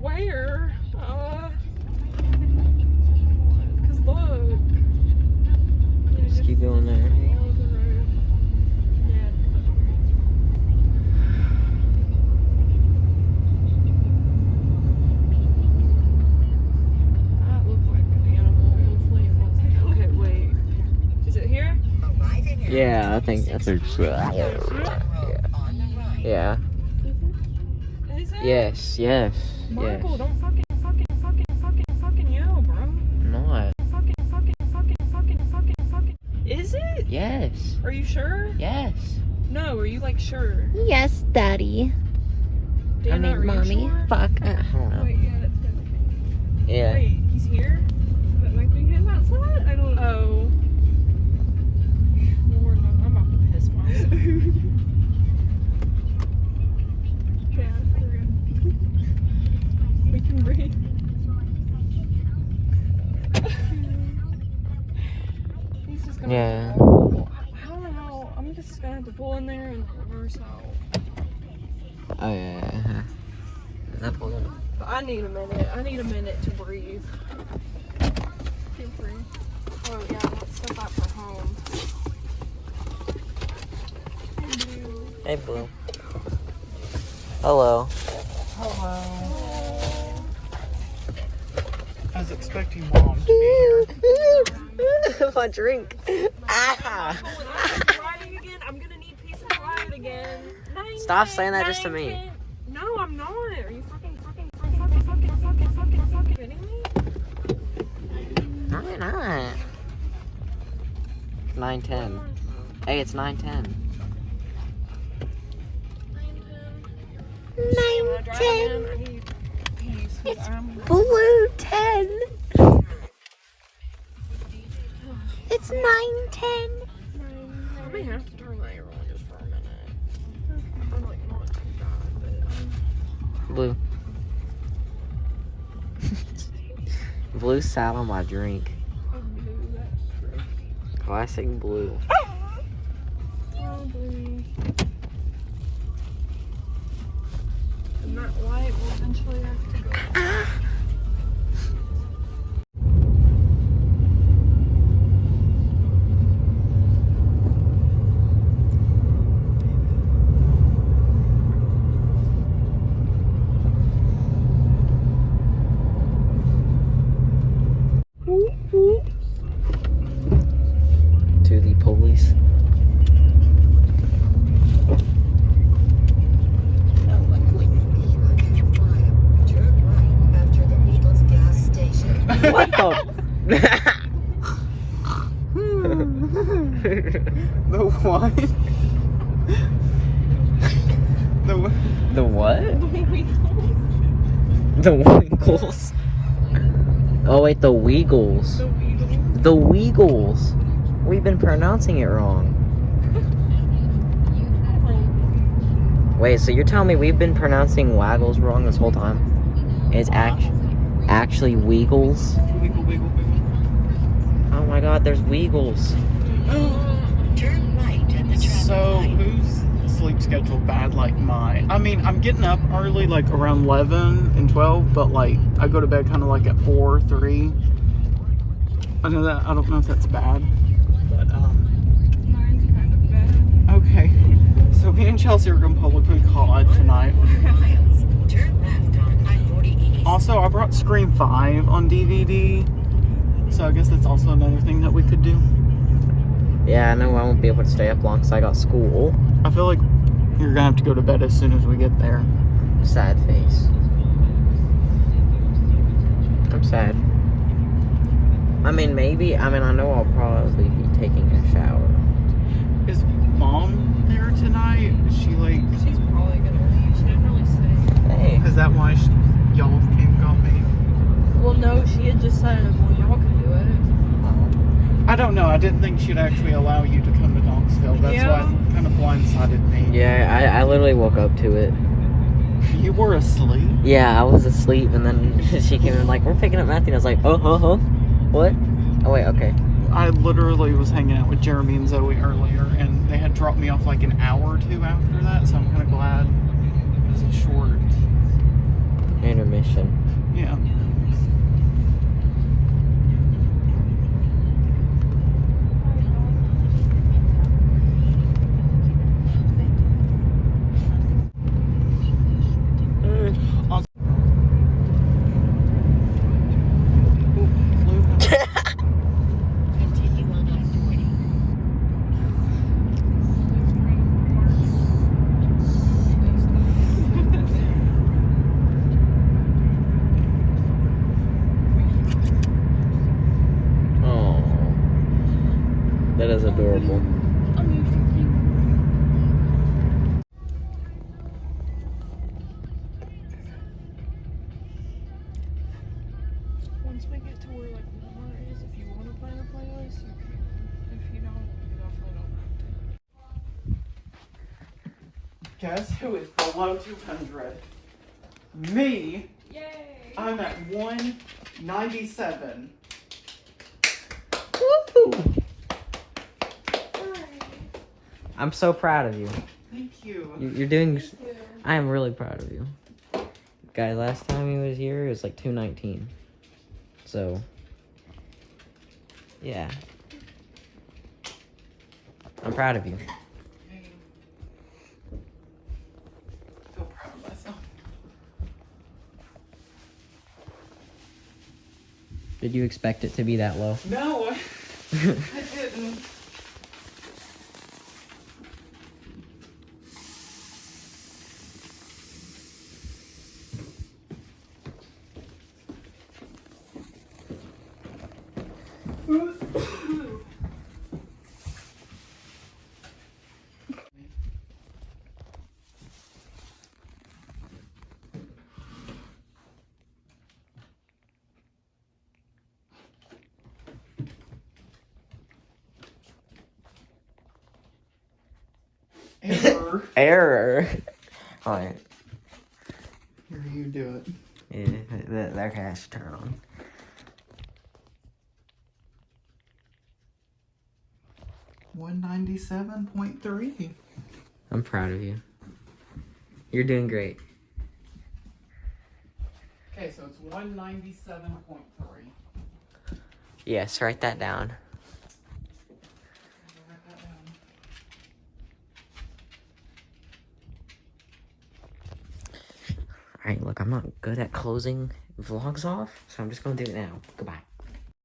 Where? Cause look. Just keep going there. That looked like an animal. Hopefully it wasn't. Okay, wait. Is it here? Yeah, I think that's her. Yeah. Is it? Yes, yes, Michael, yes. don't fucking yell, bro. Not. Is it? Yes. Are you sure? Yes. No, are you like sure? Yes, Daddy. Dana, are you Mommy. sure? Fuck. I don't know. Wait, yeah, that's him. Yeah. Wait, he's here? That might be him outside? I don't know. Oh. Lord, I'm about to piss myself. Yeah, we're good. We can breathe. He's just gonna Yeah. I don't know how. I'm just gonna have to pull in there and reverse out. Oh yeah. Is that pulling? But I need a minute. I need a minute to breathe. Feel free. Oh yeah, let's step out for home. Hey, Blue. Hello. Hello. I was expecting Mom to be here. My drink. Ah. Riding again. I'm gonna need peace and quiet again. Stop saying that just to me. No, I'm not. Are you fucking kidding me? No, you're not. 9:10. Hey, it's 9:10. 9:10. I need peace. It's I'm Blue 10. It's 9:10. I may have to turn my air on just for a minute. I'm like not too bad, but Blue. Blue sat on my drink. I'm blue. That's true. Classic Blue. Probably. And that light will eventually have to go. To the police. What the? The what? The what? The Wiggles. Oh wait, the Weagles. The Weagles. We've been pronouncing it wrong. Wait, so you're telling me we've been pronouncing Waggles wrong this whole time? It's actually Weagles? Wiggle, wiggle, wiggle. Oh my god, there's Weagles. Turn right at the traffic So, light. who's sleep schedule bad like mine? I mean, I'm getting up early, like around 11 and 12, but like, I go to bed kind of like at 4, 3. I know that, I don't know if that's bad, but, Mine's kind of bad. okay. So, me and Chelsea are going to publicly call tonight. 4 miles. Turn left on I-40 East. Also, I brought Scream 5 on DVD, so I guess that's also another thing that we could do. Yeah, I know I won't be able to stay up long because I got school. I feel like you're gonna have to go to bed as soon as we get there. Sad face. I'm sad. I mean, maybe, I know I'll probably be taking a shower. Is Mom there tonight? Is she like, She's probably gonna leave. She didn't really say. Hey. is that why y'all came and got me? Well, no, she had just said, well, y'all can do it. I don't know. I didn't think she'd actually allow you to come to Knoxville. That's Yeah. why it kind of blindsided me. Yeah, I literally woke up to it. You were asleep? Yeah, I was asleep and then she came in like, we're picking up Matthew. And I was like, huh? What? Oh wait, okay. I literally was hanging out with Jeremy and Zoe earlier, and they had dropped me off like an hour or two after that, so I'm kind of glad it was a short. Intermission. question. Yeah. Continue on I-40. Oh, that is adorable. Once we get to where like Walmart is, if you want to plan a playlist, you can. If you don't, you definitely don't have to. Guess who is below 200? Me. Yay! I'm at 197. Woo! I'm so proud of you. Thank you. You're doing. I am really proud of you. Guys, last time he was here, it was like 219. So, yeah. I'm proud of you. I feel proud of myself. Did you expect it to be that low? No, I didn't. Error. Error. Alright. Here, you do it. Yeah, that has to turn on. $197.3. I'm proud of you. You're doing great. Okay, so it's 197.3. Yes, write that down. Write that down. Alright, look, I'm not good at closing vlogs off, so I'm just gonna do it now. Goodbye.